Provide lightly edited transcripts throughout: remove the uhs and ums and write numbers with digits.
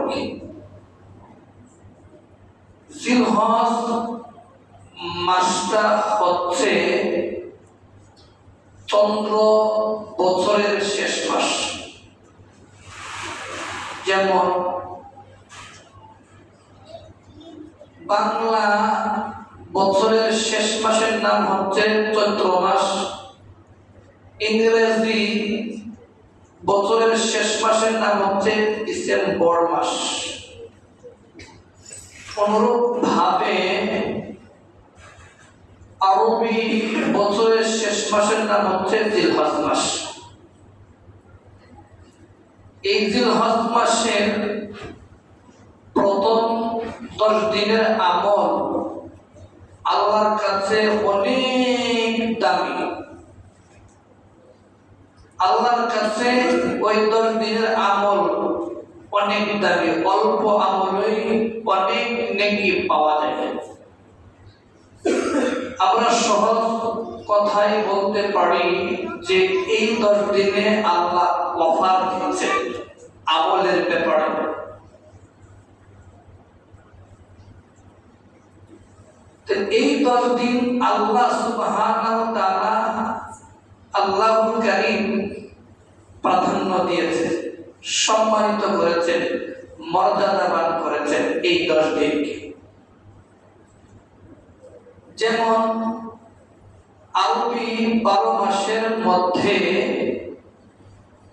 সম্পর্কে। জিলহজ মাসটা হচ্ছে চন্দ্র বছরের শেষ মাস। যেমন বাংলা বছরের শেষ মাসের নাম হচ্ছে চৈত্র মাস, ইংরেজি বছরের শেষ মাসের নাম হচ্ছে ডিসেম্বর মাস। অনুরূপ ভাবে আরবি বছরের শেষ মাসের নাম হচ্ছে জিলহজ মাস। এই জিলহজ মাসের প্রথম 10 দিনের আমল আল্লাহর কাছে অনেক দামি। আল্লাহর কাছে ওই 10 দিনের আমল অনেক দামি, অল্প আমলেই অনেক নেকি পাওয়া যায়। আমরা সহজ কথাই বলতে পারি যে এই 10 দিনে আল্লাহ অফার দিচ্ছে আমলের ব্যাপারে। এই 10 দিন আল্লাহ সুবহানাহু ওয়া তাআলা আল্লাহুল কারীম প্রাধান্য দিয়েছে, সম্মানিত করেছেন, মর্যাদাবান করেছেন এই 10 দিনকে। যেমন আরবি 12 মাসের মধ্যে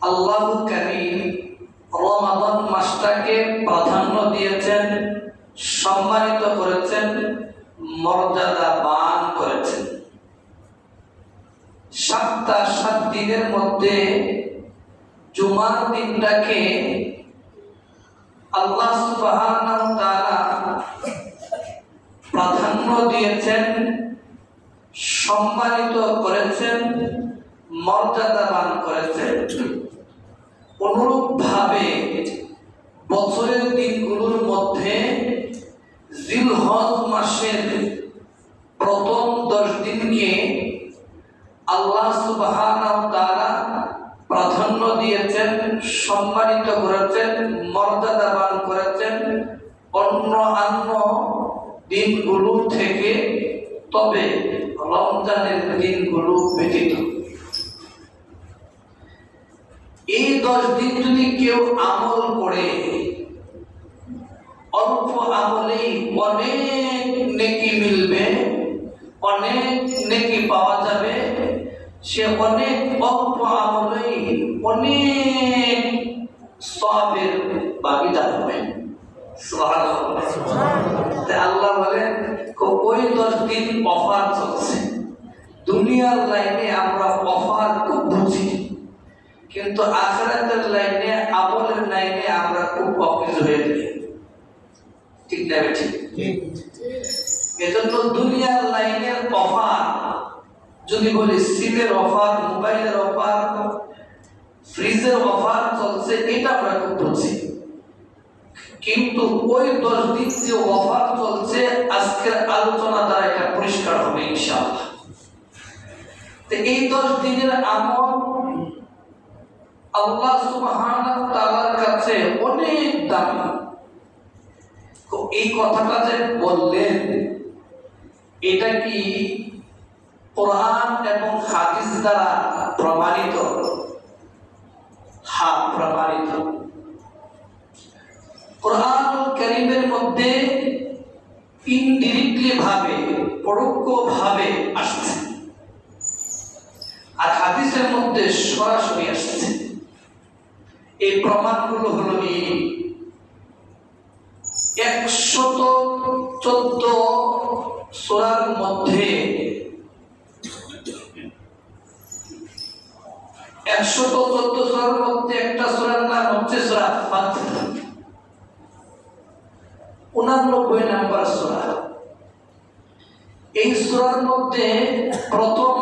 আল্লাহুল কারীম রমাদান মাসটাকে প্রাধান্য দিয়েছেন, সম্মানিত করেছেন, মর্যাদাবান করেছেন। 7 দিনের মধ্যে জুমার দিনটাকে আল্লাহ সুবহানাহু ওয়া তাআলা প্রাধান্য দিয়েছেন, সম্মানিত করেছেন, মর্যাদাবান করেছেন। অনুরূপ ভাবে বছরের দিনগুলোর মধ্যে জিলহজ মাসের প্রথম 10 দিনকে আল্লাহ সুবহানাহু ওয়া তাআলা প্রাধান্য দিয়েছেন, সম্মানিত করেছেন, মর্যাদাবান করেছেন অন্যান্য দিনগুলো থেকে, তবে রমজানের দিনগুলো ব্যতীত। এই 10 দিন যদি কেউ আমল করে, অল্প আমলেই অনেক নেকি মিলবে, অনেক নেকি পাওয়া যাবে। সে অনেক অল্প আমলেই অনেক সওয়াবের ভাগীদার হবে। সুবহানাল্লাহ। আল্লাহ বলেন ওই 10 দিন অফার চলছে। দুনিয়ার লাইনে আমরা অফার খুব বুঝি, কিন্তু আখিরাতের লাইনে, আমলের লাইনে আমরা খুব অকেজ হয়ে যাই। ঠিক না? ঠিক। এজন্য দুনিয়ার লাইনের অফার যদি বলি, সিমের অফার, মোবাইলের অফার, ফ্রিজের অফার চলছে, এটা আমরা খুব বুঝি। কিন্তু ওই 10 দিন যে অফার চলছে, আজকের আলোচনা দ্বারা এটা পরিষ্কার হবে ইনশাআল্লাহ। তো এই 10 দিনের আমল আল্লাহ সুবহানাহু ওয়া তাআলার কাছে অনেক দামি। তো এই কথাটা যে বললেন, এটা কি কোরআন এবং হাদিস দ্বারা প্রমাণিত? হ্যাঁ, প্রমাণিত। কোরআনুল কারীমের মধ্যে ইনডিরেক্টলি ভাবে, পরোক্ষ ভাবে আসছে, আর হাদিসের মধ্যে সরাসরি আসছে। এই প্রমাণগুলো হলো এই 114 সূরার মধ্যে 114 সূরার মধ্যে একটা সূরার নাম হচ্ছে সূরা ফাতিহা, 89 নম্বর সূরা। এই সূরার মধ্যে প্রথম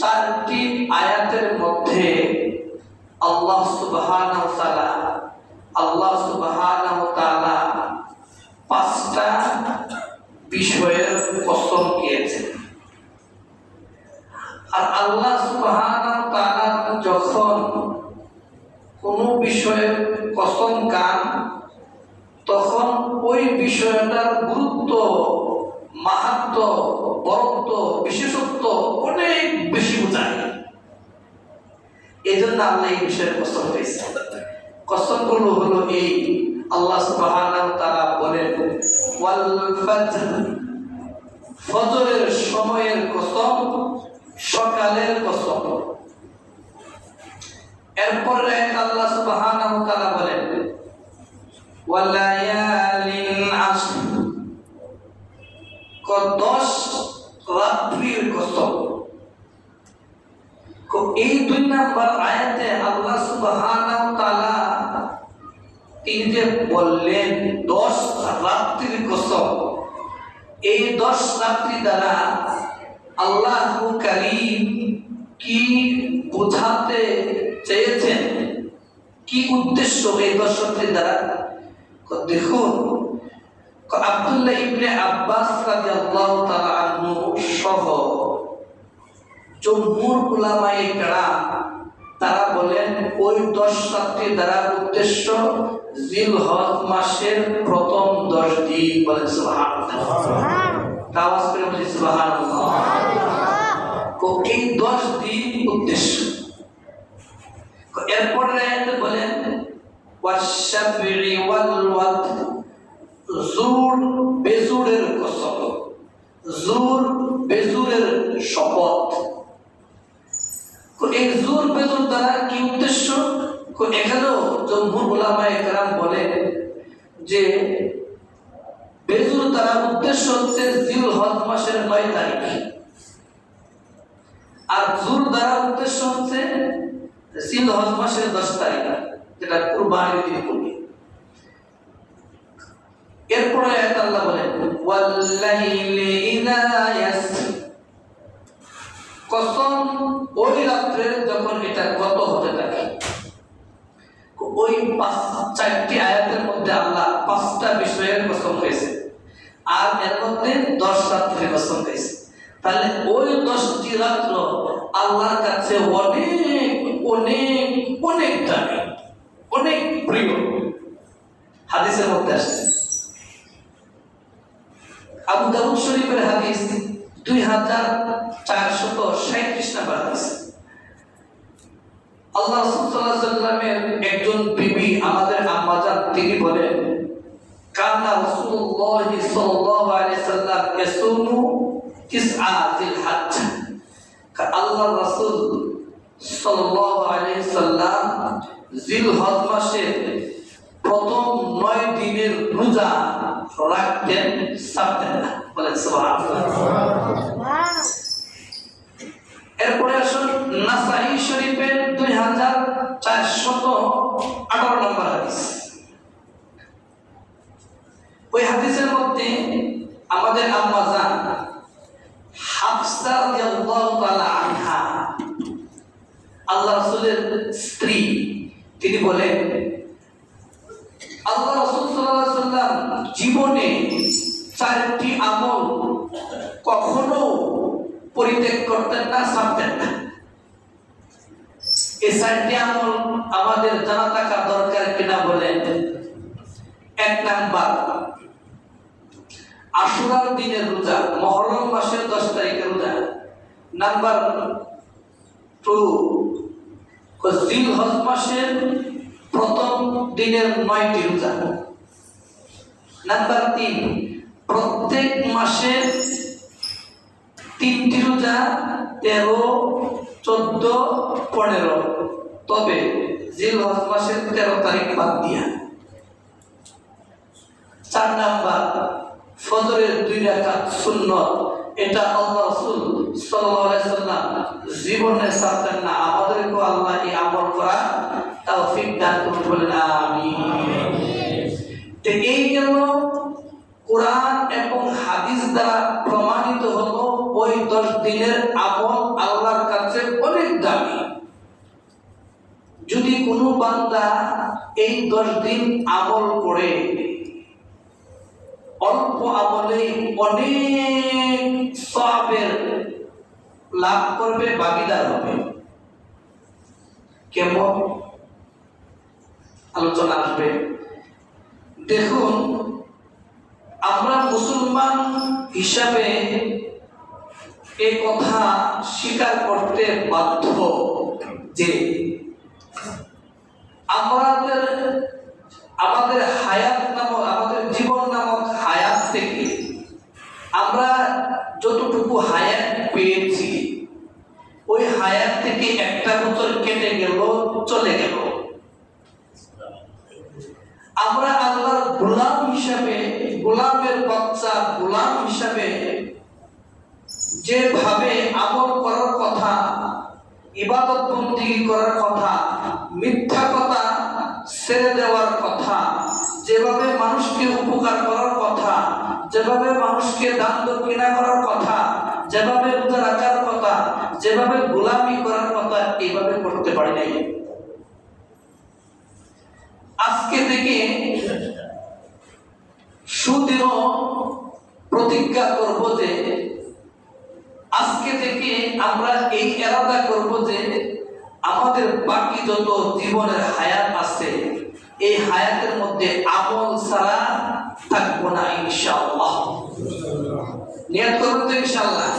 4টি আয়াতের মধ্যে আল্লাহ সুবহানাহু ওয়া তাআলা 5টা বিষয়ের কসম খেয়েছেন। আর আল্লাহ সুবহানাহু ওয়া তাআলা যখন কোন বিষয়ের কসম খান, তখন ওই বিষয়টার গুরুত্ব, মাহাত্ম, বরত্ব, বিশেষত্ব অনেক বেশি বোঝায়। এই জন্য আল্লাহ এই বিষয়ে কসম পেয়েছে। কসমগুলো হলো এই, আল্লাহ সুবহানাহু ওয়া তাআলা বলেন ওয়াল ফাজর, ফজরের সময়ের কসম, সকালের কসম। এরপরে আল্লাহ সুবহানাহু ওয়া তাআলা বলেন ওয়ালায়ালিন আশর, 10 রাত্রির কসম। এই 2 নম্বর আয়াতে আল্লাহ সুবহানাহু ওয়া তাআলা তিনি যে বললেন 10 রাত্রির কসম, এই 10 রাত্রি দ্বারা আল্লাহু কারীম কি বোঝাতে চেয়েছেন, কি উদ্দেশ্য এই 10 রাত্রি দ্বারা? দেখুন, আব্দুল্লাহ ইবনে আব্বাস রাদিয়াল্লাহু তাআলা আনহু সহ জমহুর উলামায়ে কেরাম তারা বলেন ওই 10 রাত্রি দ্বারা উদ্দেশ্য জিলহজ মাসের প্রথম 10 দিন। বলেন সুবহানাল্লাহ, তাওয়াজ করে বলি সুবহানাল্লাহ। এই 10 দিন উদ্দেশ্য। এরপরে বলেন ওয়াশ-শাফঈ ওয়াল ওয়াতর, জুর বেজুরের কসম, জুর বেজুরের শপথ। এই জুর বেজুর দ্বারা কি উদ্দেশ্য? এখানেও জমহুর উলামায়ে কেরাম বলেন যে বেজুর দ্বারা উদ্দেশ্য হচ্ছে জিলহজ মাসের 9 তারিখ, আর জুর দ্বারা উদ্দেশ্য হচ্ছে জিলহজ মাসের 10 তারিখ, যেটা কুরবানির দিন পড়বে। এরপরে আল্লাহ বলেন ওয়াল্লাইলি ইযা ইয়াসর, কসম ওই রাত্রে যখন এটা গত হতে থাকে। ওই 4টি আয়াতের মধ্যে আল্লাহ 5টা বিষয়ের কসম হয়েছে, আর এর মধ্যে 10 রাত্রির কসম হয়েছে। তাহলে ওই 10টি রাত্র আল্লাহর কাছে অনেক অনেক অনেক দামি, অনেক প্রিয়। হাদিসের মধ্যে আসছে, আবু দাউদ শরীফের হাদিস 2437 নম্বর হাদিস। আল্লাহ রাসূল সাল্লাল্লাহু আলাইহি ওয়াসাল্লামের একজন বিবি আমাদের আম্মা জান, তিনি বলেন কানা রাসূলুল্লাহ সাল্লাল্লাহু আলাইহি ওয়াসাল্লাম ইয়াসুমু তিসআ জিলহজ, আল্লাহ রাসূল সাল্লাল্লাহু আলাইহি ওয়াসাল্লাম জিলহজ মাসের প্রথম 9 দিনের রোজা রাখতেন, ছাড়তেন না। বলেন সুবহানাল্লাহ। এরপরে আসুন নাসাঈ শরীফের 2418 নম্বর হাদিস। ওই হাদিসের মধ্যে আমাদের আম্মা জান হাফসা রাদিয়াল্লাহু তাআলা আনহা, আল্লাহ রাসূলের স্ত্রী, তিনি বলেন আল্লাহ রাসূল সাল্লাল্লাহু আলাইহি ওয়াসাল্লাম জীবনে 4টি আমল কখনো পরিত্যাগ করতেন না, ছাড়তেন না। এই 4টি আমল আমাদের জানা থাকা দরকার কিনা বলেন। 1 নাম্বার, আশুরার দিনের রোজা, মুহররম মাসের 10 তারিখের রোজা। নাম্বার 2, জিলহজ মাসের প্রথম দিনের 9টি রোজা। নাম্বার 3, প্রত্যেক মাসের 3টি রোজা, 13, 14, 15, তবে জিলহজ মাসের 13 তারিখ বাদ দিয়া। 4 নাম্বার, ফজরের 2 রাকাত সুন্নত, এটা আল্লাহ রাসূল সাল্লাল্লাহু আলাইহি ওয়াসাল্লাম জীবনে ছাড়তেন না। আমাদেরকে আল্লাহ এই আমল করা তৌফিক দান করুন, বলেন আমিন। তো এই গেল কোরআন এবং হাদিস দ্বারা প্রমাণিত হলো ওই 10 দিনের আমল আল্লাহর কাছে অনেক দামি। যদি কোনো বান্দা এই 10 দিন আমল করে, অল্প আমলে অনেক সওয়াবের লাভ করবে, ভাগীদার হবে। কেমন আলোচনা আসবে। দেখুন, আমরা মুসলমান হিসাবে এই কথা স্বীকার করতে বাধ্য যে আমাদের হায়াত নামক, আমাদের জীবন নামক হায়াত থেকে আমরা যতটুকু হায়াত পেয়েছি, ওই হায়াত থেকে একটা বছর কেটে গেল, চলে গেল। আমরা আল্লাহর গোলাম হিসাবে, গোলামের বাচ্চা, গোলাম হিসাবে যেভাবে আমল করার কথা, ইবাদত বন্দেগী করার কথা, মিথ্যা কথা ছেড়ে দেওয়ার কথা, যেভাবে মানুষকে উপকার করার কথা, যেভাবে মানুষকে দান দক্ষিণা করার কথা, যেভাবে রোজা রাখার কথা, যেভাবে গোলামি করার কথা, এইভাবে করতে পারি নাই। আজকে থেকে সুদৃঢ় প্রতিজ্ঞা করব যে আজকে থেকে আমরা এই এরাদা করব যে আমাদের বাকি যত জীবনের হায়াত আছে, এই হায়াতের মধ্যে আমল ছাড়া থাকবো না ইনশাআল্লাহ। নিয়ত করবেন তো ইনশাআল্লাহ?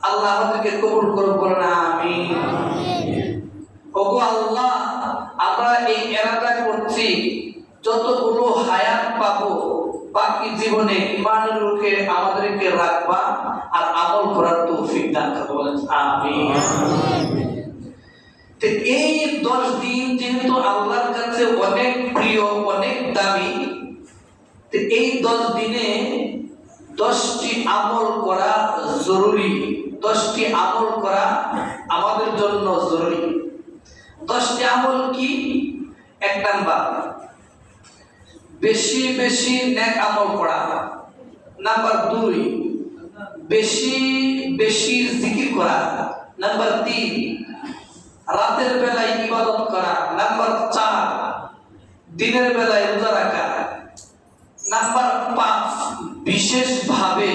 আল্লাহ আমাদেরকে কবুল করুন, বলেন আমিন। ওগো আল্লাহ, আমরা এই এরাদা করছি যতগুলো হায়াত পাবো বাকি জীবনে ইমানের রূপে আমাদেরকে রাখবা আর আমল করার তৌফিক দান করো, বলেন আমিন। তো এই 10 দিন যেহেতু আল্লাহর কাছে অনেক প্রিয়, অনেক দামি, তো এই 10 দিনে 10টি আমল করা জরুরি। 10টি আমল করা আমাদের জন্য জরুরি। 10টি আমল কি? 1 নাম্বার, বেশি বেশি নেক আমল করা। নাম্বার 2, বেশি বেশি জিকির করা। নাম্বার 3, রাতের বেলায় ইবাদত করা। নাম্বার 4, দিনের বেলায় রোজা রাখা। নাম্বার 5, বিশেষভাবে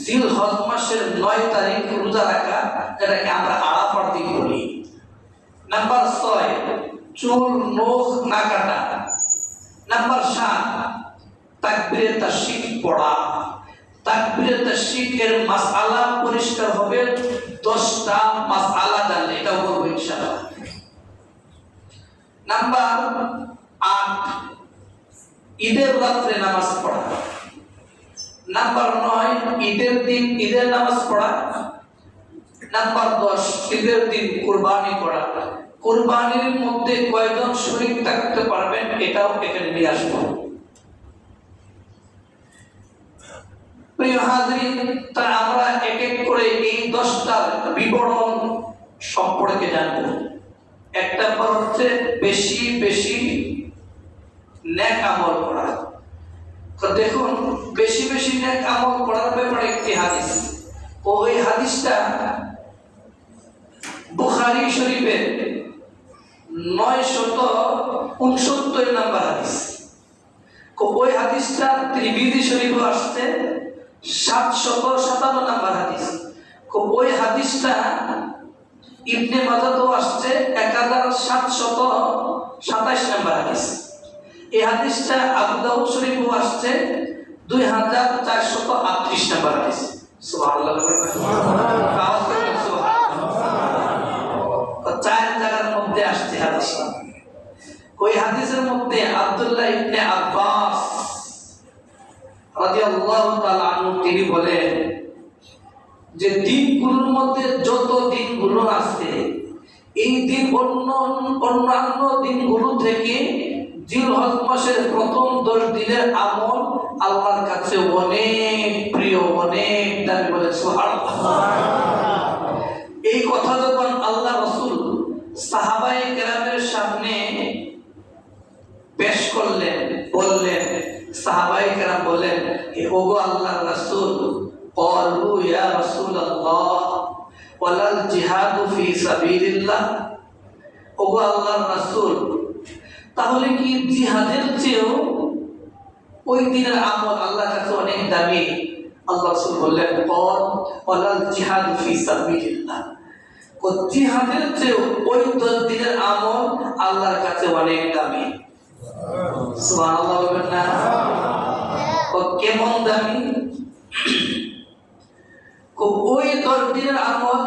জিলহজ মাসের 9 তারিখ রোজা রাখা, যেটাকে আমরা আরাফার দিন বলি। নাম্বার 6, চুল নখ না কাটা। নাম্বার 7, তাকবীরে তাশরিক পড়া। তাকবীরে তাশরিকের মাসআলা পরিষ্কার হবে 10টা মাসআলা জানলে, এটাও বলবো ইনশাআল্লাহ। নাম্বার 8, ঈদের রাত্রে নামাজ পড়া। নাম্বার 9, ঈদের দিন ঈদের নামাজ পড়া। নাম্বার 10, ঈদের দিন কুরবানি করা। কুরবানির মধ্যে কয়জন শরীক থাকতে পারবেন এটাও এখানে নিয়ে আসবো। প্রিয় হাজরিন, তা আমরা এক এক করে এই 10টার বিবরণ সম্পর্কে জানবো। 1 নাম্বার হচ্ছে বেশি বেশি নেক আমল করা। তো দেখুন, বেশি বেশি নেক আমল করার ব্যাপারে একটি হাদিস, ওই হাদিসটা বুখারী শরীফের 969 নাম্বার হাদিস। ওই হাদিসটা তিরমিজি শরীফে আসছে 757 নাম্বার হাদিস। ওই হাদিসটা ইবনে মাজাহও আসছে 1727 নাম্বার হাদিস। এই হাদিসটা আবু দাউদ শরীফেও আসছে 2438 নাম্বার হাদিস। সুবহানাল্লাহ। আওয়াজ করে সুবহানাল্লাহ। 4 জায়গার মধ্যে আসছে হাদিস। ওই হাদিসের মধ্যে আব্দুল্লাহ ইবনে আব্বাস রাদিয়াল্লাহু তাআলা আনহু তিনি বলেন যে দিনগুলোর মধ্যে যত দিনগুলো আছে, এই দিন অন্যান্য দিনগুলো থেকে জিলহজ মাসের প্রথম 10 দিনের আমল আল্লাহর কাছে অনেক প্রিয়, অনেক দামি, বলে সুবহানাল্লাহ। এই কথা যখন আল্লাহ রাসূল সাহাবায়ে কেরামের সামনে পেশ করলেন, বললেন, সাহাবায়ে কেরাম বললেন, ওগো আল্লাহর রাসূল, ক্বালু ইয়া রাসূলুল্লাহ ওয়ালাল জিহাদু ফি সাবিলিল্লাহ। ওগো আল্লাহর রাসূল, তাহলে কি জিহাদের চেয়েও ওই দিনের আমল আল্লাহর কাছে অনেক দামি? আল্লাহ রাসূল বললেন, ক্বাল ওয়ালাল জিহাদু ফি সাবিলিল্লাহ। জিহাদের চেয়েও ওই 10 দিনের আমল আল্লাহর কাছে অনেক দামি। সুবহানাল্লাহ বলবেন না? ও কেমন দামি! ওই 10 দিনের আমল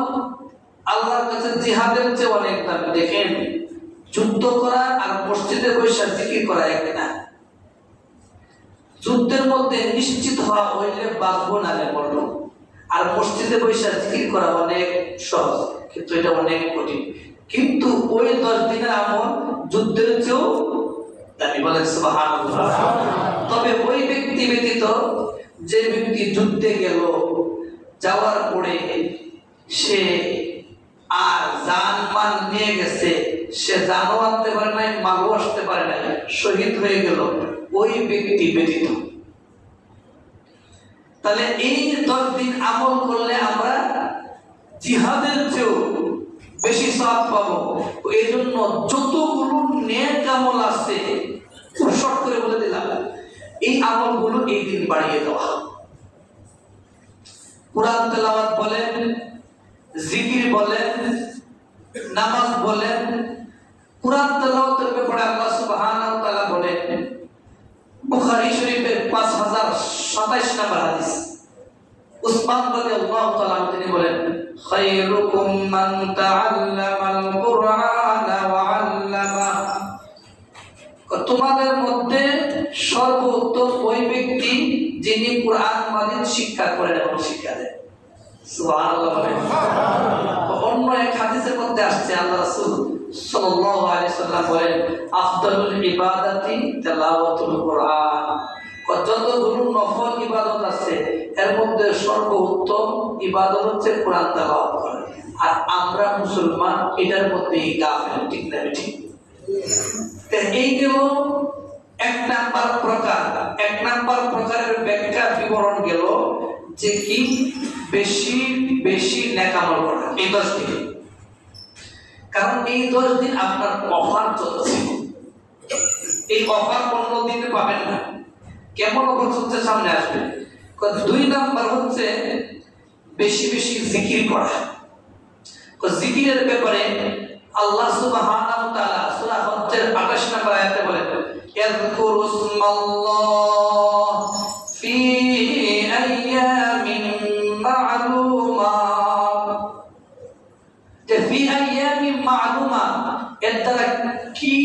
আল্লাহর কাছে জিহাদের চেয়ে অনেক দামি। দেখেন, যুদ্ধ করা আর মসজিদে বসে জিকির করা এক না। যুদ্ধের মধ্যে নিশ্চিত হওয়া হইলে বাঁচবো না মরবো, আর মসজিদে বসে জিকির করা অনেক সহজ, কিন্তু এটা অনেক কঠিন। কিন্তু ওই 10 দিনের আমল যুদ্ধের চেয়েও দামি। বলেন সুবহানাল্লাহ। তবে ওই ব্যক্তি ব্যতীত যে ব্যক্তি যুদ্ধে গেল, যাওয়ার পরে সে আর জান মান নিয়ে গেছে, সে জানও আনতে পারে নাই, মালও আসতে পারে নাই, শহীদ হয়ে গেল, ওই ব্যক্তি ব্যতীত। তাহলে এই 10 দিন আমল করলে আমরা জিহাদের চেয়েও বেশি সওয়াব পাবো। এই জন্য যতগুলো নেক আমল আছে, খুব শর্ট করে বলে দিলাম, এই আমলগুলো এই দিন বাড়িয়ে দেওয়া। কুরআন তেলাওয়াত বলেন, জিকির বলেন, নামাজ বলেন। কুরআন তেলাওয়াতের ব্যাপারে আল্লাহ সুবহানাহু ওয়া তাআলা বলেন, বুখারী শরীফের 5027 নম্বর হাদিস, উসমান রাদিয়াল্লাহু তাআলা তিনি বলেন, খায়রুকুম মান তাআল্লামাল কুরআনা ওয়া আল্লামা। তোমাদের মধ্যে সর্বোত্তম ওই ব্যক্তি যিনি কুরআন মাজিদ শিক্ষা করেন এবং শিক্ষা দেন। সুবহানাল্লাহ। অন্য এক হাদিসের মধ্যে আসছে, আল্লাহ রাসূল সাল্লাল্লাহু আলাইহি ওয়াসাল্লাম বলেন, আফদালুল ইবাদাতি তিলাওয়াতুল কুরআন। যতগুলো নফল ইবাদত আছে এর মধ্যে সর্বোত্তম ইবাদত হচ্ছে কোরআন তেলাওয়াত করা। আর আমরা মুসলমান এটার মধ্যে গাফেল, ঠিক না? ঠিক। এই গেল এক নাম্বার প্রকার। এক নাম্বার প্রকারের ব্যাখ্যা বিবরণ গেল যে কি বেশি বেশি নেক আমল করা এই 10 দিন। কারণ এই 10 দিন আপনার অফার চলছে, এই অফার 15 দিনে পাবেন না। কেমন অফার চলছে সামনে আসবে। 2 নাম্বার হচ্ছে বেশি বেশি জিকির করা। জিকিরের ব্যাপারে আল্লাহ সুবহানাহু ওয়া তাআলা সূরা হজ্জের 28 নম্বর আয়াতে বলেন, ইয়াযকুরুসমাল্লাহ ফি আইয়ামিন মা'লুমাত। যে ফি আইয়ামিন মা'লুমাত এর দ্বারা কি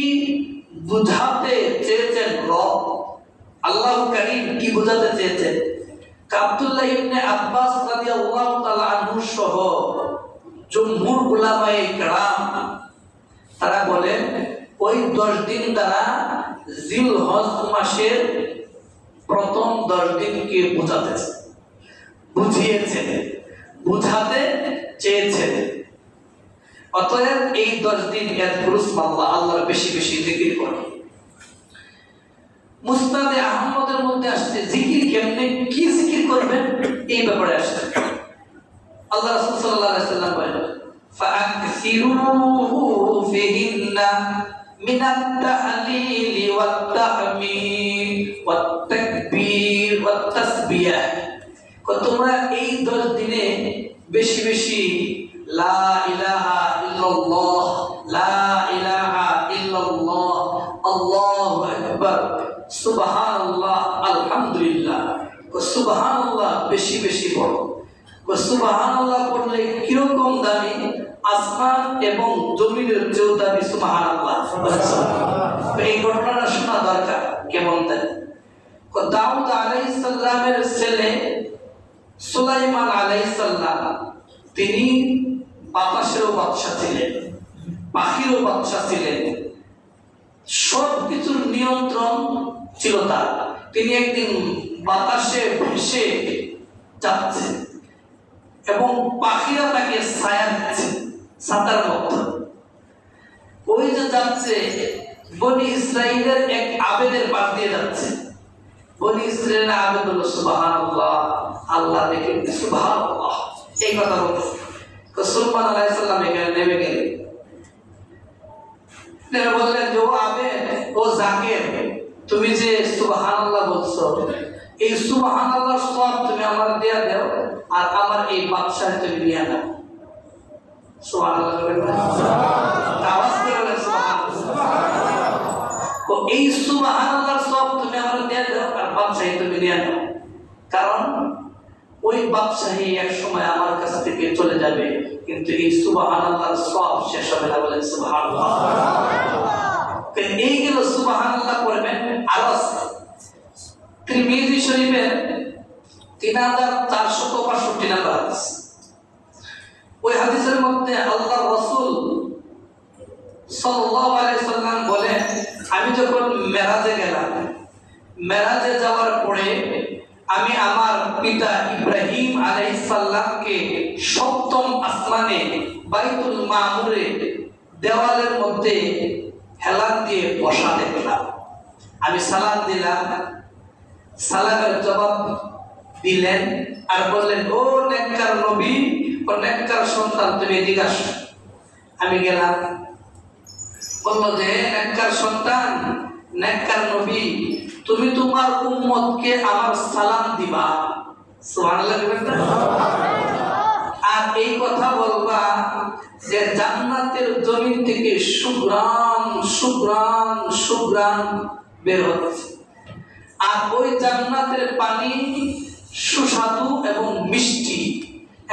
বুঝাতে চেয়েছেন রব? আল্লাহ কারীম কি বুঝাতে চেয়েছেন? আব্দুল্লাহ ইবনে আব্বাস রাদিয়াল্লাহু তাআলা আনহু সহ জমহুর উলামায়ে কেরাম তারা বলেন ওই 10 দিন দ্বারা জিলহজ মাসের প্রথম 10 দিনকে বুঝাতে চেয়েছেন। অতএব এই 10 দিন ইয়াযকুরুসমাল্লাহ, আল্লাহর বেশি বেশি জিকির করুন। মুসনাদে আহমদের মধ্যে আসছে জিকির কেমনে, কি জিকির করবেন এই ব্যাপারে আসছে। আল্লাহ রাসূল সাল্লাল্লাহু আলাইহি ওয়াসাল্লাম বলেন, ফাআকসিরুহু ফিহিন্না মিনাত তাহলিল ওয়াত তাহমিদ ওয়াত তাকবীর ওয়াত তাসবিহ। তোমরা এই 10 দিনে বেশি বেশি লা ইলাহা ইল্লাল্লাহ, লা ইলাহা ইল্লাল্লাহ, আল্লাহু আকবার, সুবহানাল্লাহ, আলহামদুলিল্লাহ। সুবহানাল্লাহ বেশি বেশি পড়ো। সুবহানাল্লাহ পড়লে কিরকম দামি? আসমান এবং জমিনের চেয়েও দামি সুবহানাল্লাহ। এই ঘটনাটা শোনা দরকার। কেমন দামি? দাউদ আলাইহিস সালামের ছেলে সুলাইমান আলাইহিস সালাম, তিনি বাতাসেরও বাদশা ছিলেন, পাখিরও বাদশা ছিলেন, সবকিছুর নিয়ন্ত্রণ ছিল তার। তিনি একদিন বাতাসে ভেসে যাচ্ছেন এবং পাখিরা তাকে ছায়া দিচ্ছে ছাতার মতো। ওই যে যাচ্ছে, বনি ইসরাইলের এক আবেদের পাশ দিয়ে যাচ্ছে। বনি ইসরাইলের আবেদ হলো সুবহানাল্লাহ, আল্লাহ দেখে সুবহানাল্লাহ এই কথা বলছে। সুলাইমান আলাইহিস সালাম এখানে নেমে গেলেন, বললেন যে ও আবেদ, ও জাকির, তুমি যে সুবহানাল্লাহ বলছো, এই সুবহানাল্লাহর সওয়াব তুমি আমার দেয়া দাও, আর আমার এই বাদশাহ তুমি নিয়ে নাও। সুবহানাল্লাহ, আওয়াজ করে বলেন সুবহানাল্লাহ। এই সুবহানাল্লাহ সব তুমি আমার দিয়ে দাও আর বাদশাহী তুমি নিয়ে নাও, কারণ ওই বাদশাহী এক সময় আমার কাছ থেকে চলে যাবে, কিন্তু এই সুবহানাল্লাহ সব শেষ হবে না। বলেন সুবহানাল্লাহ। এই গেল সুবহানাল্লাহ করবেন। আরো তিরমিজি শরীফের 3462 নম্বর হাদিস। ওই হাদিসের মধ্যে আল্লাহর রাসূল সাল্লাল্লাহু আলাইহি সাল্লাম বলেন, আমি যখন মেরাজে গেলাম, মেরাজে যাওয়ার পরে আমি আমার পিতা ইব্রাহিম আলাইহিস সালামকে সপ্তম আসমানে বাইতুল মামুরে দেওয়ালের মধ্যে হেলান দিয়ে বসা দেখলাম। আমি সালাম দিলাম, সালামের জবাব দিলেন আর বললেন, ও নেককার নবী, ও নেককার সন্তান, তুমি এদিকে আসো। আমি গেলাম, বললো যে নেককার সন্তান, নেককার নবী, তুমি তোমার উম্মতকে আমার সালাম দিবা। সুবহানাল্লাহ দিবেন না? আর এই কথা বলবা যে জান্নাতের জমিন থেকে সুঘ্রাণ সুঘ্রাণ সুঘ্রাণ বের হচ্ছে, আর ওই জান্নাতের পানি সুস্বাদু এবং মিষ্টি,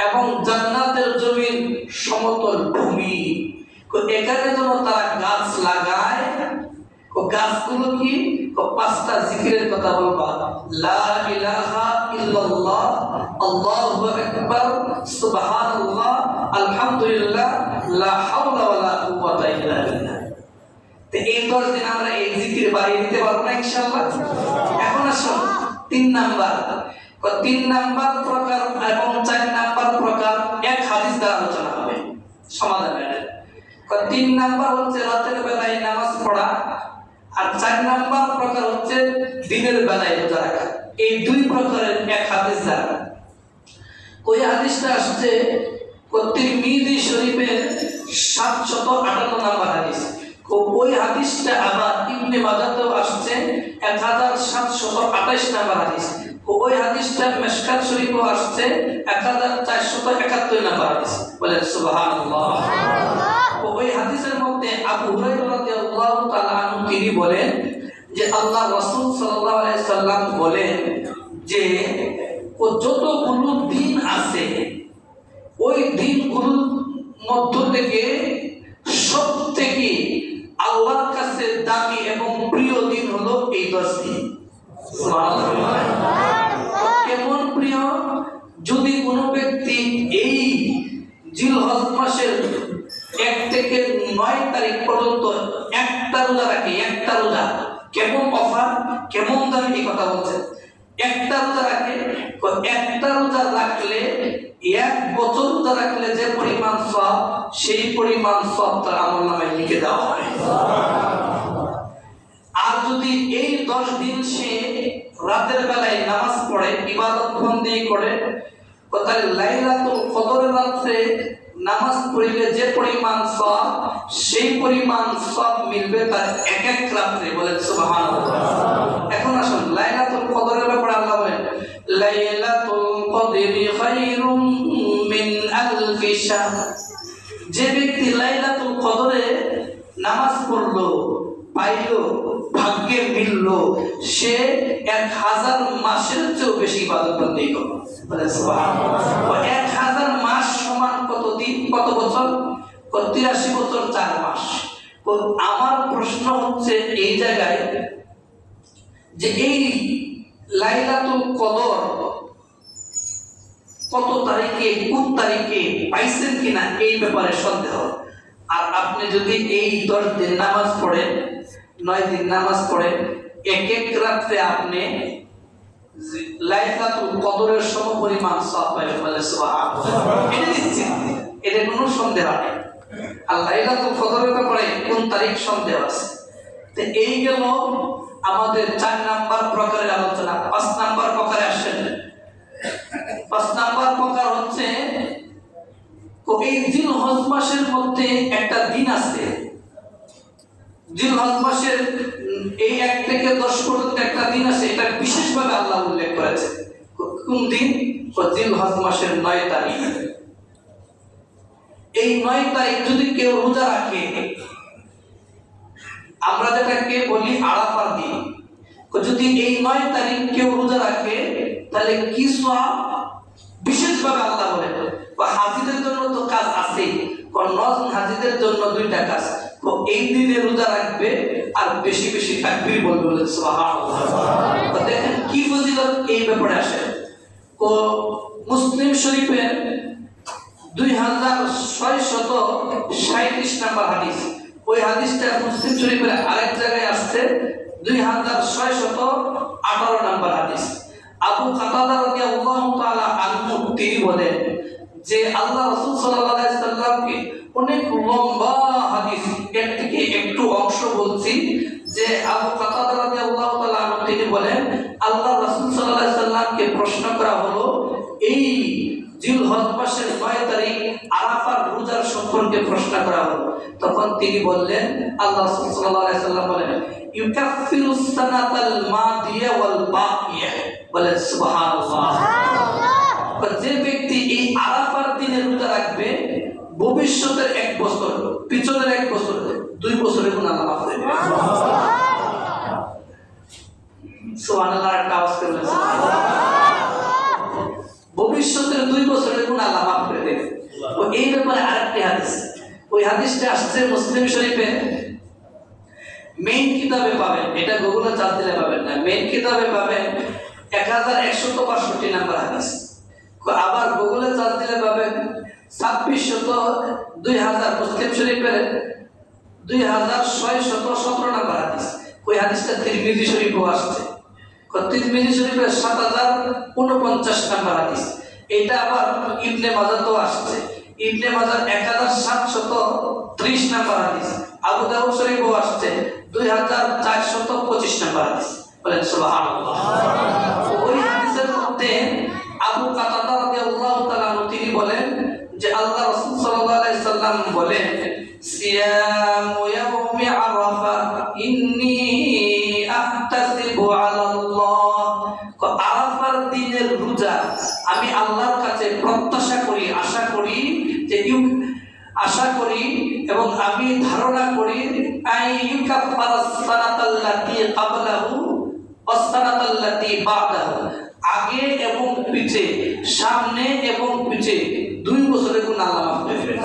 এবং জান্নাতের জমির সমতল ভূমি। এখানে যেন তারা গাছ লাগায়, ও গাছগুলো কি? পাঁচটা জিকিরের কথা বলবা, লা ইলাহা ইল্লাল্লাহ, আল্লাহু আকবার, সুবহানাল্লাহ, আলহামদুলিল্লাহ, লা হাওলা ওয়ালা কুওয়াতা ইল্লা বিল্লাহ। তো এই 10 দিন আমরা এই জিকির বাড়িয়ে দিতে পারবো না ইনশাআল্লাহ। এখন আসুন 3 নাম্বার। 3 নাম্বার প্রকার এবং 4 নাম্বার প্রকার এক হাদিস দ্বারা আলোচনা হবে সমাধানের। 3 নাম্বার হচ্ছে রাতের বেলায় নামাজ পড়া, আর 4 নাম্বার প্রকার হচ্ছে দিনের বেলায় রোজা রাখা। এই 2 প্রকারের এক হাদিস দ্বারা। ওই হাদিসটা আসছে তিরমিজি শরীফের 758 নম্বর হাদিস। ওই হাদিসটা আবার ইবনে মাজাতেও আসছে 1728 নম্বর হাদিস। ওই হাদিসটা মিশকাত শরীফেও আসছে 1471 নম্বর হাদিস। বলেন সুবহানাল্লাহ। ওই হাদিসের মধ্যে আবু হুরায়রা রাদিয়াল্লাহু তাআলা আনহু তিনি বলেন যে আল্লাহ রাসূল সাল্লাল্লাহু আলাইহি সাল্লাম বলেন যে ও যতগুলো দিন আছে, ওই দিনগুলোর মধ্য থেকে সবথেকে আল্লাহর কাছে দামি এবং প্রিয় দিন হলো এই 10 দিন। সুবহানাল্লাহ। কেমন প্রিয়? যদি কোনো ব্যক্তি এই জিলহজ মাসের 1 থেকে 9 তারিখ পর্যন্ত একটা রোজা রাখে, একটা রোজা, কেমন অফার, কেমন দামি, এই কথা বলছেন। একটা রোজা রাখে, একটা রোজা রাখলে 1 বছর রোজা রাখলে যে পরিমাণ সওয়াব, সেই পরিমাণ সওয়াব তার আমলনামায় লিখে দেওয়া হয়। আর যদি এই 10 দিন সে রাতের বেলায় নামাজ পড়ে, ইবাদত বন্দেগী করে, তাহলে লাইলাতুল কদরের রাতে নামাজ পড়লে যে পরিমাণ সওয়াব, সেই পরিমাণ সওয়াব মিলবে তার এক এক রাতে। বলেন সুবহানাল্লাহ। এখন আসুন লাইলাতুল কদরের ব্যাপারে আল্লাহ বলেন, লাইলাতুল কদরি খায়রুম মিন আলফি শাহর। যে ব্যক্তি লাইলাতুল কদরে নামাজ পড়লো, পাইলো, ভাগ্যে মিললো, সে 1000 মাসের চেয়েও বেশি ইবাদত বন্দেগী করবে। বলেন সুবহানাল্লাহ। 1000 মাস সমান কত দিন, কত বছর? 83 বছর 4 মাস। আমার প্রশ্ন হচ্ছে এই জায়গায় যে এই লাইলাতুল কদর কত তারিখে, কোন তারিখে পাইছেন কিনা এই ব্যাপারে সন্দেহ। আর আপনি যদি এই 10 দিন নামাজ পড়েন, 9 দিন নামাজ পড়েন, এক এক রাতে আপনি লাইলাতুল কদরের সমপরিমাণ সওয়াব পাবেন। বলে সুবহানাল্লাহ। এটা নিশ্চিত, এটা কোনো সন্দেহ নেই। আর লাইলাতুল কদরের ব্যাপারে কোন তারিখ সন্দেহ আছে। তো এই গেল আমাদের 4 নাম্বার প্রকারের আলোচনা। 5 নাম্বার প্রকারে আসেন। 5 নাম্বার প্রকার হচ্ছে এই জিলহজ মাসের মধ্যে একটা দিন আছে। জিলহজ মাসের এই 1 থেকে 10 পর্যন্ত একটা দিন আছে, এটা বিশেষভাবে আল্লাহ উল্লেখ করেছে। কোন দিন? জিলহজ মাসের 9 তারিখ। এই 9 তারিখ যদি কেউ রোজা রাখে, আমরা যেটাকে বলি আরাফার দিন। যদি এই 9 তারিখ কেউ রোজা রাখে তাহলে কি সওয়াব বিশেষভাবে আল্লাহ বলেন। বা হাজিদের জন্য তো কাজ আছে, নন হাজিদের জন্য 2টা কাজ। তো এই দিনে রোজা রাখবে আর বেশি বেশি তাকবীর বলবে, বলেন সুবহানাল্লাহ। তো দেখেন কি ফজিলত এই ব্যাপারে আসে। ও মুসলিম শরীফের 2637 নম্বর হাদিস, ওই হাদিসটা মুসলিম শরীফের আরেক জায়গায় আসছে 2618 নম্বর হাদিস। আবু কাতাদা রাদিয়াল্লাহু তাআলা আনহু তিনি বলেন যে আল্লাহ রাসূল সাল্লাল্লাহু আলাইহি সাল্লামকে অনেক লম্বা হাদিস, এর থেকে একটু অংশ বলছি। যে আবু কাতাদা রাদিয়াল্লাহু তাআলা আনহু তিনি বলেন আল্লাহ রাসূল সাল্লাল্লাহু আলাইহি সাল্লামকে প্রশ্ন করা হলো এই জিলহজ মাসের 9 তারিখ আরাফার রোজার সম্পর্কে প্রশ্ন করা হলো। তখন তিনি বললেন, আল্লাহ রাসূল সাল্লাল্লাহু আলাইহি সাল্লাম বলেন ইউকাফিরুস সানাতাল মাদিয়া ওয়াল বাকিয়া, বলেন সুবহানাল্লাহ। যে ব্যক্তি এই আরাফার দিনে রোজা রাখবে ভবিষ্যতের 1 বছর, পিছনের 1 বছর, 2 বছরের গুনাহ মাফ করে দেবে। সুবহানাল্লাহ, একটা আওয়াজ করে বলেন ভবিষ্যতের 2 বছরের গুনাহ আল্লাহ মাফ করে দেবে। তো এই ব্যাপারে আরেকটি হাদিস, ওই হাদিসটা আসছে মুসলিম শরীফে মেইন কিতাবে পাবেন, এটা গুগলে সার্চ দিলে পাবেন না, মেইন কিতাবে পাবেন 1162 নম্বর হাদিস। আবার গুগলে সার্চ দিলে পাবেন 2600 মুসলিম শরীফের 2617 নম্বর হাদিস। ওই হাদিসটা তিরমিজি শরীফেও আসছে, তিরমিজি শরীফের 7049 নম্বর হাদিস। এটা আবার ইবনে মাজাতেও আসছে, ইবনে মাজার 1730 নম্বর হাদিস। আবু দাউদ শরীফেও আসছে 2425 নম্বর হাদিস, বলেন সুবহানাল্লাহ। ওই হাদিসের মধ্যে আবু কাতাদা রাদিয়াল্লাহু তাআলা তিনি বলেন যে আল্লাহ রাসূল সাল্লাল্লাহু আলাইহি সাল্লাম বলেন সিয়ামু ইয়াউমি আরাফা ইন্নী আহতাসিবু আলাল্লাহ, আরাফার দিনের রোজা আমি আল্লাহর কাছে প্রত্যাশা করি, আশা করি এবং আমি ধারণা করি আইয়ুকাফারাস সানাতাল্লাতী ক্বাবলাহু ওয়াস সানাতাল্লাতী বা'দাহু, আগে এবং পিছে, সামনে এবং পিছে 2 বছরের গুনাহ আল্লাহ মাফ করে দেবেন।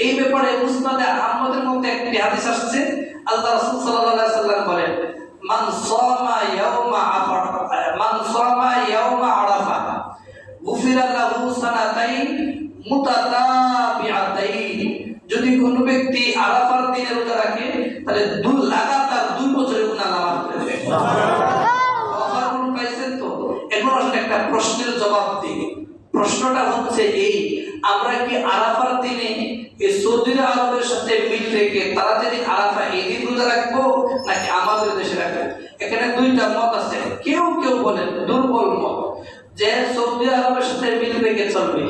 এই ব্যাপারে মুসনাদে আহমদের মধ্যে একটি হাদিস আসছে, আল্লাহ রাসূল সাল্লাল্লাহু আলাইহি সাল্লাম বলেন মান সামা ইয়াউমা আরাফা গুফিরা লাহু সানাতাইন মুতাতাবিআতাইন, যদি কোনো ব্যক্তি আরাফার দিনে রোজা রাখে তাহলে লাগাতার 2 বছরের গুনাহ আল্লাহ মাফ করে দেবেন। অফার পাইছেন তো? এখন আসলে একটা প্রশ্নের জবাব দিই। প্রশ্নটা হচ্ছে এই, আমরা কি আরাফার দিনে এই সৌদি আরবের সাথে মিল রেখে তারা যদি আরাফা এই দিন রোজা রাখবো নাকি আমাদের দেশে রাখবো? এখানে 2টা মত আছে। কেউ কেউ বলেন দুর্বল মত যে সৌদি আরবের সাথে মিল রেখে চলবে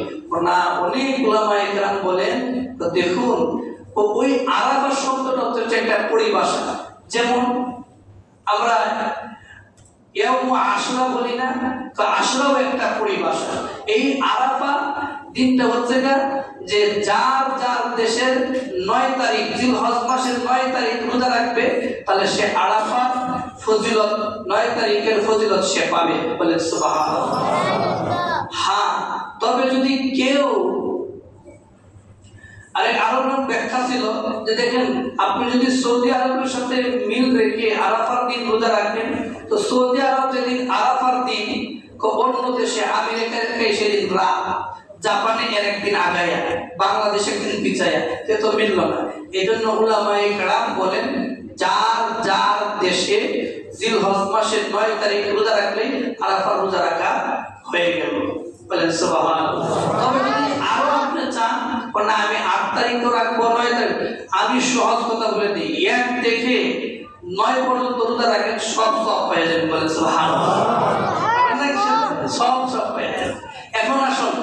না, অনেক উলামায়ে কেরাম বলেন তো দেখুন ওই আরাফা শব্দটা হচ্ছে একটা পরিভাষা। যেমন আমরা ইয়াউমু আশুরা বলি না, তো আশুরাও একটা পরিভাষা। এই আরাফা দিনটা হচ্ছে যে যার যার দেশের 9 তারিখ জিলহজ মাসের 9 তারিখ রোজা রাখবে তাহলে সে আরাফা ফজিলত 9 তারিখের ফজিলত সে পাবে, বলে সুবহানাল্লাহ। হ্যাঁ, তবে যদি কেউ আরো ব্যাখ্যা ছিল যে দেখেন আপনি যদি সৌদি আরবের সাথে মিল রেখে আরাফার দিন রোজা রাখেন তো সৌদি আরব যেদিন আরাফার দিন অন্য দেশে আমেরিকায় সেদিন রাত, জাপানে এর একদিন আগায়া, বাংলাদেশে একদিন পিছায়া, সে তো মিলল না। এই জন্য উলামায়ে কেরাম বলেন যার যার দেশে জিলহজ মাসের 9 তারিখ রোজা রাখলে আরাফার রোজা রাখা হয়ে গেল, বলেন সুবহানাল্লাহ। তবে যদি আরো আপনি চান না আমি 8 তারিখও রাখবো 9 তারিখ, আমি সহজ কথা বলে দিই, 1 থেকে 9 পর্যন্ত রোজা রাখেন সব হয়ে যাবে, বলেন সুবহানাল্লাহ। সব হয়ে যাবে। এখন আসুন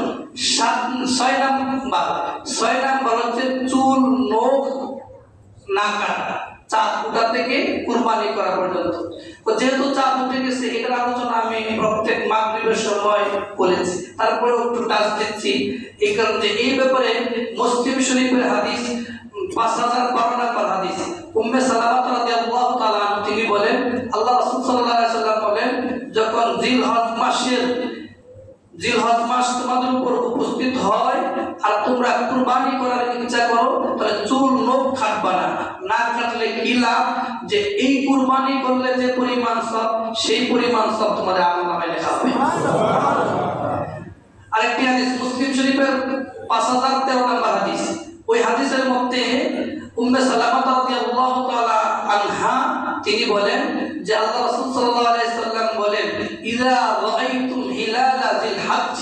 6 নাম্বার হচ্ছে চুল নখ না কাটা, চাঁদ উঠা থেকে কুরবানি করা পর্যন্ত। তো যেহেতু চাঁদ উঠে গেছে এটার আলোচনা আমি প্রত্যেক মাগরিবের সময় বলেছি, তারপরে একটু টাচ দিচ্ছি এই কারণে এই ব্যাপারে মুসলিম শরীফের হাদিস 5012 নম্বর হাদিস উম্মে সালামা রাদিয়াল্লাহু তাআলা আনহা তিনি বলেন আল্লাহ রাসূল সাল্লাল্লাহু আলাইহি সাল্লাম বলেন যখন জিলহজ মাস তোমাদের উপর উপস্থিত হয় আর তোমরা কুরবানি করার ইচ্ছা করো তাহলে চুল নখ কাটবা না কাটলে কি লাভ যে এই কুরবানি করলে যে পরিমাণ সওয়াব সেই পরিমাণ সওয়াব তোমাদের আমলনামায় লেখা হবে। আরেকটি হাদিস মুসলিম শরীফের 5013 নম্বর হাদিস ওই হাদিসের মধ্যে উম্মে সালামা রাদিয়াল্লাহু তাআলা আনহা তিনি বলেন যে আল্লাহ রাসূল সাল্লাল্লাহু আলাইহি সাল্লাম বলেন ইযা রাআইতুম হিলালা জিলহজ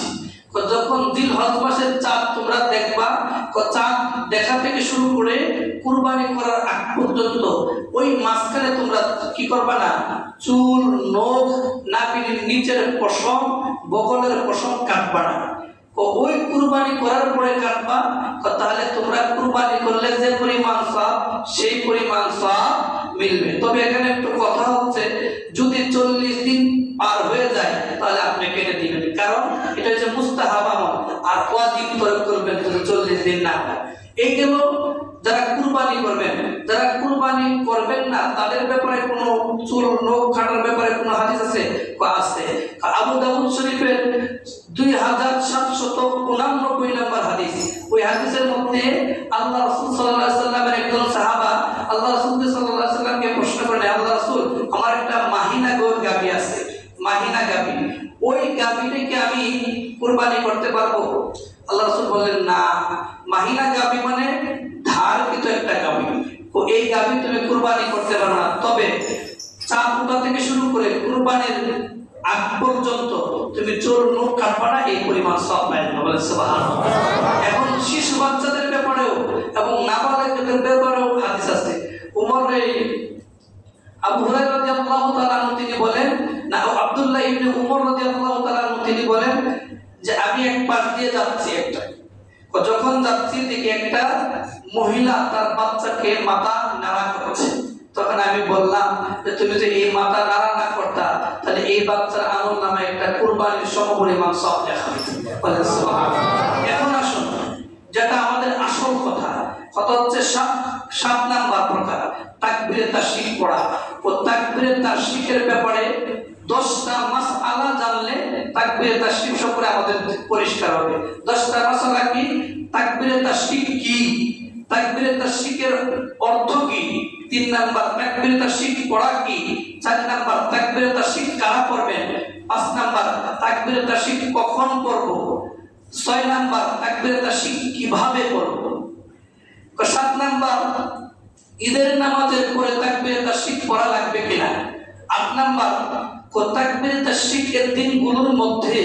যখন জিলহজ মাসের চাঁদ তোমরা দেখবা চাঁদ দেখা থেকে শুরু করে কুরবানি করার আগ পর্যন্ত ওই মাঝখানে তোমরা কি করবা না চুল নখ নাভির নিচের পশম বগলের পশম কাটবা না ওই কুরবানি করার পরে কাটবা তাহলে তোমরা কুরবানি করলে যে পরিমাণ সওয়াব সেই পরিমাণ সওয়াব মিলবে। তবে এখানে একটু কথা হচ্ছে যদি 40 দিন পার হয়ে যায় তাহলে আপনি কেটে দিবেন, কারণ এটা হচ্ছে মুস্তাহাব আমল আর ওয়াজিব তরক করবেন যদি 40 দিন না হয়। এই গেল যারা কুরবানি করবেন না তাদের ব্যাপারে কোনো চুল নখ কাটার ব্যাপারে কোনো হাদিস আছে? আবু দাউদ শরীফের 2789 নম্বর হাদিস ওই হাদিসের মধ্যে আল্লাহ রাসূল সাল্লাল্লাহু আলাইহি সাল্লামের একজন সাহাবা আল্লাহ রাসূল সাল্লাল্লাহু আলাইহি সাল্লামকে প্রশ্ন করেন আল্লাহ রাসূল আমার একটা মাহিনা গাভী আছে, মাহিনা গাভী, ওই গাভীটাকে আমি কুরবানি করতে পারবো? আল্লাহ রাসূল বললেন না, মাহিনা গাভী মানে ধারকৃত একটা গাভী, তো এই গাভী তুমি কুরবানি করতে পারো না। তবে চাঁদ ওঠা থেকে শুরু করে কুরবানির আগ পর্যন্ত তুমি চুল নখ কাটবা না, এই পরিমাণ সওয়াব পাবে। বলেন সুবহানাল্লাহ। এখন শিশু বাচ্চাদের ব্যাপারেও এবং নাবালিগদের ব্যাপারেও হাদিস আছে। আবু হুরায়রা রাদিয়াল্লাহু তাআলা আনহু তিনি বলেন না, আব্দুল্লাহ ইবনে উমর রাদিয়াল্লাহু তাআলা আনহু তিনি বলেন যে আমি এক পাশ দিয়ে যাচ্ছি, যখন যাচ্ছি দেখি একটা মহিলা তার বাচ্চাকে মাথা নাড়া করছে। তখন আমি বললাম যে তুমি যদি এই মাথা নাড়া না করতা তাহলে এই বাচ্চার আমলনামায় একটা কুরবানির সমপরিমাণ সওয়াব লেখা হতো। বলেন সুবহানাল্লাহ। এখন আসুন যেটা আমাদের আসল কথা হচ্ছে 7 নাম্বার প্রকার তাকবীরে তাশরিক পড়া। ও তাকবীরে তাশরিকের ব্যাপারে 10টা মাসআলা জানলে তাকবীরে তাশরিক সম্পর্কে আমাদের পরিষ্কার হবে। 10টা মাসআলা কি? তাকবীরে তাশরিক কি, তাকবীরে তাশরিকের অর্থ কি, 3 নাম্বার তাকবীরে তাশরিক পড়া কি, 4 নাম্বার তাকবীরে তাশরিক কারা পড়বেন, 5 নাম্বার তাকবীরে তাশরিক কখন পড়ব, 6 নাম্বার তাকবীরে তাশরিক কিভাবে পড়ব, 7 নাম্বার ঈদের নামাজের পরে তাকবীরে তাশরিক পড়া লাগবে কিনা, 8 নাম্বার তাকবীরে তাশরিকের দিনগুলোর মধ্যে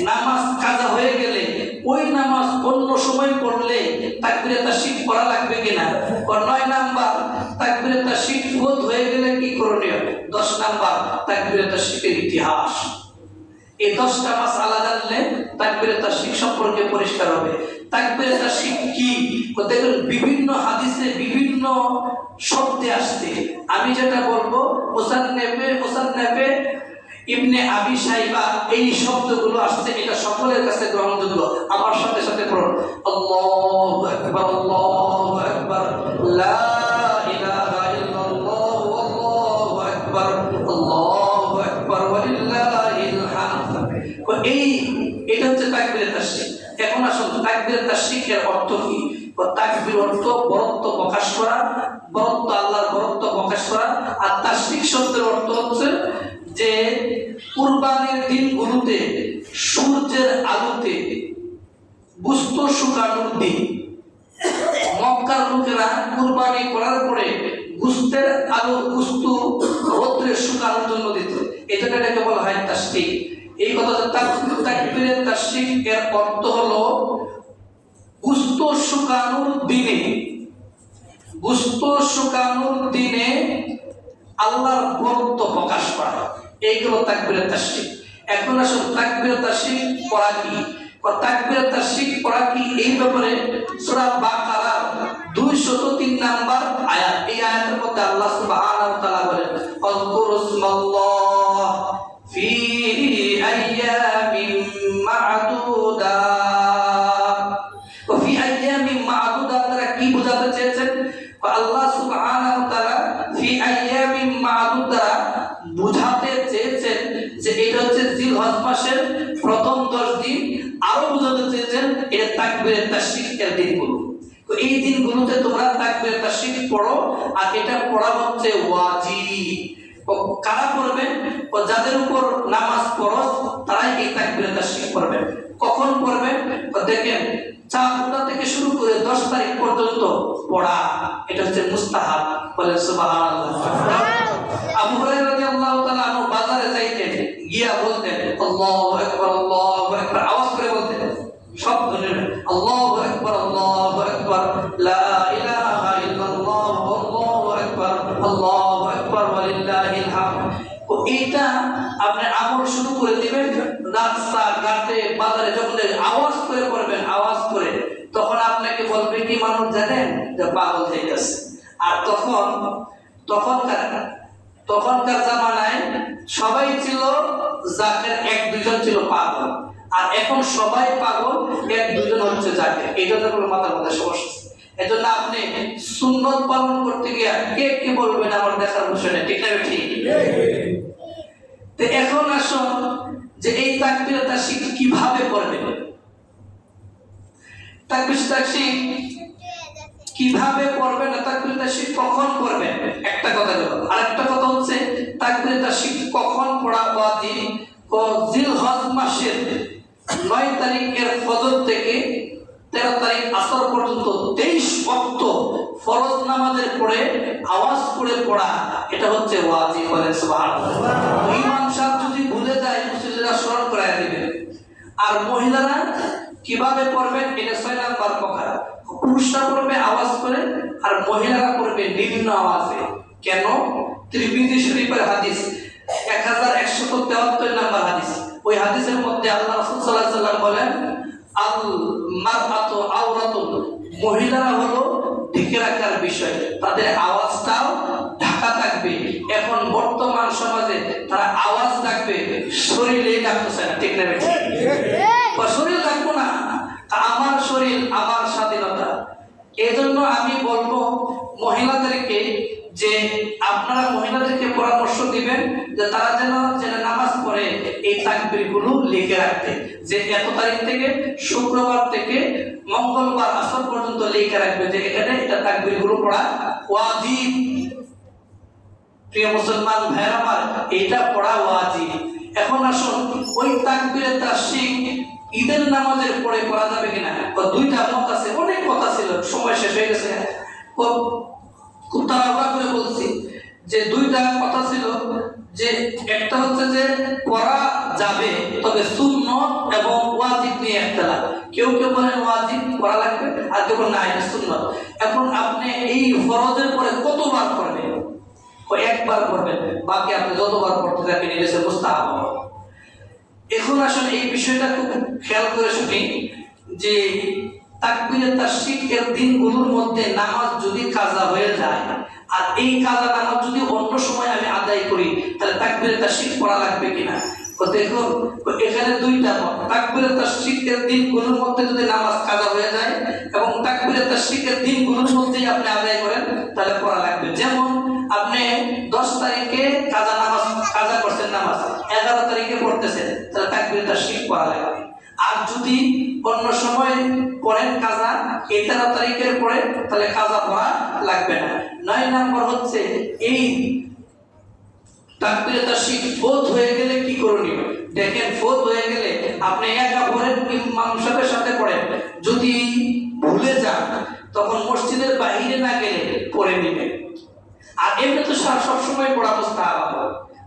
নামাজ কাজা হয়ে গেলে ওই নামাজ অন্য সময় পড়লে তাকবীরে তাশরিক পড়া লাগবে কিনা, 9 নাম্বার তাকবীরে তাশরিক ফৌত হয়ে গেলে কি করণীয়, 10 নাম্বার তাকবীরে তাশরিকের ইতিহাস। এই 10টা মাসআলা জানলে তাকবীরে তাশরিক সম্পর্কে পরিষ্কার হবে। তাকবীরে তাশরিক কি? দেখুন বিভিন্ন হাদিসে বিভিন্ন শব্দে আসছে। আমি যেটা বলবো মুসান্নাফে ইবনে আবি শাইবা এই শব্দগুলো আসছে, এটা সকলের কাছে গ্রহণযোগ্য। আমার সাথে সাথে পড়ুন আল্লাহু আকবার, আল্লাহু আকবার, লা ইলাহা ইল্লাল্লাহু, আল্লাহু আকবার, আল্লাহু আকবার, ওয়ালিল্লাহিল হামদ। এটা হচ্ছে তাকবীরে তাশরিক। এখন আসুন তাকবীরে তাশরিকের অর্থ কি? তাকবীর অর্থ বরত্ব প্রকাশ করা, বরত্ব আল্লাহর বরত্ব প্রকাশ করা। আর তাশরিক শব্দের অর্থ হচ্ছে যে কুরবানির দিনগুলোতে সূর্যের আলোতে গোশত শুকানোর দিন মক্কার লোকেরা কুরবানি করার পরে গোশতের আলো গোশত রোদ্রে শুকানোর জন্য দিত, এটাকে বলা হয় তাশরিক। এই কথা তাকবীরে তাশরিক এর অর্থ হলো গোশত শুকানোর দিনে আল্লাহর বরত্ব প্রকাশ করা, এইগুলো তাকবীরে তাশরিক। এখন আসুন তাকবীরে তাশরিক পড়া কি? তাকবীরে তাশরিক পড়া কি এই ব্যাপারে সূরা বাকারা 203 নাম্বার আয়াত, এই আয়াতের মধ্যে আল্লাহ সুবহানাহু ওয়া তাআলা বলেন আযকুরুসমাল্লাহ ফি আইয়ামিন মা'দুদাত। ফি আইয়ামিন মা'দুদাত দ্বারা কি বোঝাতে চেয়েছেন? দ্বারা বুঝাতে চেয়েছেন যে এটা হচ্ছে জিলহজ মাসের প্রথম 10 দিন, আরো বুঝাতে চেয়েছেন এটা তাকবীরে তাশরিকের দিনগুলো। তো এই দিনগুলোতে তোমরা তাকবীরে তাশরিক পড়ো, আর এটা পড়া হচ্ছে ওয়াজিব। কারা পড়বে? যাদের উপর নামাজ ফরজ তারাই এই তাকবীরে তাশরিক পড়বে। কখন পড়বে? দেখেন 4 থেকে শুরু করে 10 তারিখ পর্যন্ত পড়া, এটা হচ্ছে মুস্তাহাব। বলেন সুবহানাল্লাহ। আবু হুরায়রা রাদিয়াল্লাহু তাআলা আনহু বাজারে যাইতেন, গিয়া বলতেন আল্লাহু আকবার, আল্লাহু আকবার, আওয়াজ করে বলতেন, সব ধরে আল্লাহু আকবার, আল্লাহু আকবার, লা ইলাহা ইল্লাল্লাহ, আল্লাহু আকবার, আল্লাহু আকবার, ওয়ালিল্লাহিল হামদ। তো এইটা আপনি আমল শুরু করে দিবেন, রাস্তা ঘাটে বাজারে যখন আওয়াজ করে পড়বেন, আওয়াজ করে, তখন আপনাকে বলবে কি মানুষ জানেন যে পাগল হয়ে গেছে। আর তখনকার জামানায় সবাই ছিল জাকের, 1-2 জন ছিল পাগল, আর এখন সবাই পাগল, 1-2 জন হচ্ছে জাকের। এই জন্য মাথার মধ্যে সমস্যা। এজন্য আপনি সুন্নত পালন করতে গিয়ে কে বলবেন আমার দেখার বিষয় না, ঠিক না? ঠিক। তো এখন আসুন যে এই তাকবীরে তাশরিক কিভাবে পড়বেন, তাকবীরে তাশরিক কিভাবে পড়বেন, তাকবীরে তাশরিক কখন পড়বেন, একটা কথা হলো। আরেকটা কথা হচ্ছে তাকবীরে তাশরিক কখন পড়া ওয়াজিব। জিলহজ মাসের 9 তারিখের ফজর থেকে 13 তারিখ আসর পর্যন্ত 23 ওয়াক্ত ফরজ নামাজের পরে আওয়াজ করে পড়া, এটা হচ্ছে ওয়াজিব। বলেন সুবহানাল্লাহ। ইমাম সাহেব যদি ভুলে যায়, মুসল্লিরা স্মরণ করায় দিবেন। আর মহিলারা কিভাবে পড়বেন, এটা 6 নাম্বার কথা। পুরুষরা পড়বে আওয়াজ করে, আর মহিলারা পড়বে নিম্ন আওয়াজে। কেন? তিরমিজি শরীফের হাদিস 1173 নাম্বার হাদিস। ওই হাদিসের মধ্যে আল্লাহ রাসূল সাল্লাল্লাহু আলাইহি ওয়াসাল্লাম বলেন, আল মারআতু আওরাতুন, মহিলারা হলো ঢেকে রাখার বিষয়, তাদের আওয়াজটাও ঢাকা থাকবে। এখন বর্তমান সমাজে তারা আওয়াজ রাখবে, শরীরে রাখতেছে না, ঠিক না? শরীর রাখবো না, আমার শরীর আমার স্বাধীনতা। এজন্য আমি বলবো মহিলাদেরকে যে আপনারা মহিলাদেরকে পরামর্শ দিবেন যে তারা যেন নামাজ পড়ে এই তাকবীরগুলো লিখে রাখতে, যে এত তারিখ থেকে শুক্রবার থেকে মঙ্গলবার আসর পর্যন্ত লিখে রাখবে যে এখানে এটা তাকবীরগুলো পড়া ওয়াজিব। প্রিয় মুসলমান ভাইরা আমার, এটা পড়া ওয়াজিব। এখন আসুন ওই তাকবীরে তাশরিক ঈদের নামাজের পরে পড়া যাবে কিনা? 2টা মত আছে, অনেক কথা ছিল, সময় শেষ হয়ে গেছে। খুব তাড়াহুড়া করে বলছি যে 2টা কথা ছিল, যে একটা হচ্ছে যে পড়া যাবে, তবে সুন্নত এবং ওয়াজিব নিয়ে ইখতিলাফ। কেউ বলেন ওয়াজিব পড়া লাগবে, আর কেউ বলেন না এটা সুন্নত। এখন আপনি এই ফরজের পরে কতবার পড়বেন? একবার পড়বেন, বাকি আপনি যতবার পড়তে থাকেন এটা মুস্তাহাব। এখন আসলে এই বিষয়টা খুব খেয়াল করে শুনি যে তাকবীরে তাশরিকের দিনগুলোর মধ্যে নামাজ যদি কাজা হয়ে যায়, আর এই কাজা নামাজ যদি অন্য সময় আমি আদায় করি, তাহলে তাকবীরে তাশরিক পড়া লাগবে কিনা? দেখুন এখানে 2টা মত। তাকবীরে তাশরিকের দিনগুলোর মধ্যে যদি নামাজ কাজা হয়ে যায় এবং তাকবীরে তাশরিকের দিনগুলোর মধ্যেই আপনি আদায় করেন, তাহলে পড়া লাগবে। যেমন আপনি 10 তারিখে কাজা করছেন নামাজ, 11 তারিখে পড়তেছেন, তাহলে তাকবীরে তাশরিক পড়া লাগবে। আর যদি অন্য সময় পড়েন কাজা 13 তারিখের পরে, তাহলে কাজা পড়া লাগবে না। 9 নাম্বার হচ্ছে এই তাকবীরে তাশরিক ফৌত হয়ে গেলে কি করণীয়। দেখেন ফৌত হয়ে গেলে আপনি একা পড়েন, ইমাম সাহেবের সাথে পড়েন, যদি ভুলে যান তখন মসজিদের বাইরে না গেলে পড়ে নেবেন। আর এমনি তো সবসময় পড়া মুস্তাহাব,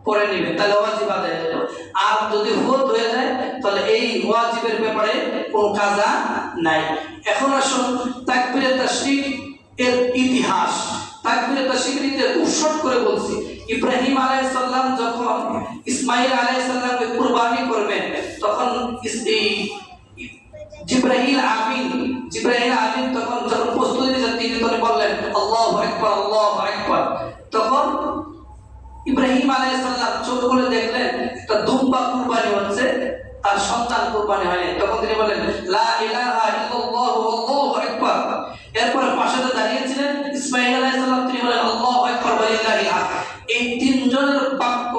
পড়ে নেবেন, তাহলে ওয়াজিব আদায় হলো। আর যদি ফৌত হয়ে যায় তাহলে এই ওয়াজিবের ব্যাপারে কোনো কাজা নাই। এখন আসুন তাকবীরে তাশরিক এর ইতিহাস। তাকবীরে তাশরিকের ইতিহাস খুব শর্ট করে বলছি। ইব্রাহিম আলাইহিস সালাম যখন ইসমাঈল আলাইহিস সালামকে কুরবানি করবেন, তখন জিবরাইল আমিন তখন যখন প্রস্তুতি নিয়েছেন, তিনি তখন বললেন আল্লাহু আকবার, আল্লাহু আকবার। তখন ইব্রাহিম আলাইহিস সালাম চোখ খুলে দেখলেন একটা দুম্বা কুরবানি হচ্ছে, তার সন্তান কুরবানি হয়নি। তখন তিনি বললেন লা ইলাহা ইল্লাল্লাহু আল্লাহু আকবার। এরপরে পাশে দাঁড়িয়েছিলেন ইসমাঈল আলাইহিস সালাম, তিনি বললেন আল্লাহু আকবার ওয়ালিল্লাহিল হামদ। এই তিনজনের বাক্য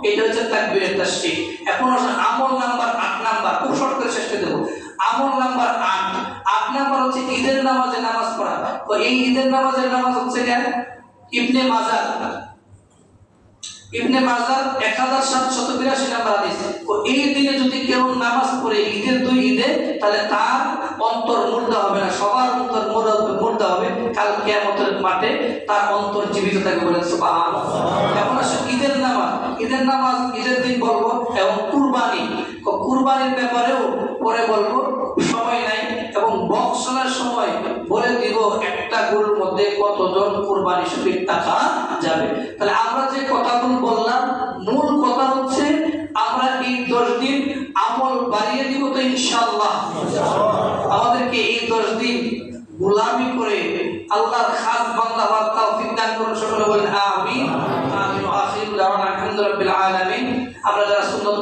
এটা হচ্ছে তাকবীরে তাশরীক। এখন আমল নাম্বার 8 নাম্বার, খুব শর্ট করে শেষ করে দেবো। আমল নাম্বার 8 নাম্বার হচ্ছে ঈদের নামাজে নামাজ পড়া। তো এই ঈদের নামাজের নামাজ হচ্ছে ইবনে মাজাহ 1782 নাম্বার হাদিস। তো এই দিনে যদি কেউ নামাজ পড়ে ঈদের 2 ঈদে, তাহলে তার অন্তর মুর্দা হবে না, সবার অন্তর মুর্দা হবে। কাল কিয়ামতের মাঠে তার অন্তর জীবিত থাকবে, বলেন সুবহানাল্লাহ। এখন আসলে ঈদের নামাজ ঈদের দিন বলবো, এবং কুরবানির ব্যাপারেও পরে বলবো, সময় নাই। এবং বক্সনের সময় বলে দিব একটা গরুর মধ্যে কতজন কুরবানি শরীক টাকা যাবে। তাহলে আমরা যে কথাগুলো বললাম, মূল কথা হচ্ছে আমরা এই 10 দিন আমল বাড়িয়ে দিব তো ইনশাআল্লাহ। আমাদেরকে এই 10 দিন গোলামি করে আল্লাহর খাস বান্দা হওয়ার তৌফিক দান করুন। সকলে বলেন আমিন। আমিন। আখিরু দাওয়ানা আলহামদুলিল্লাহি রাব্বিল আলামিন। আমরা যারা সুন্নাত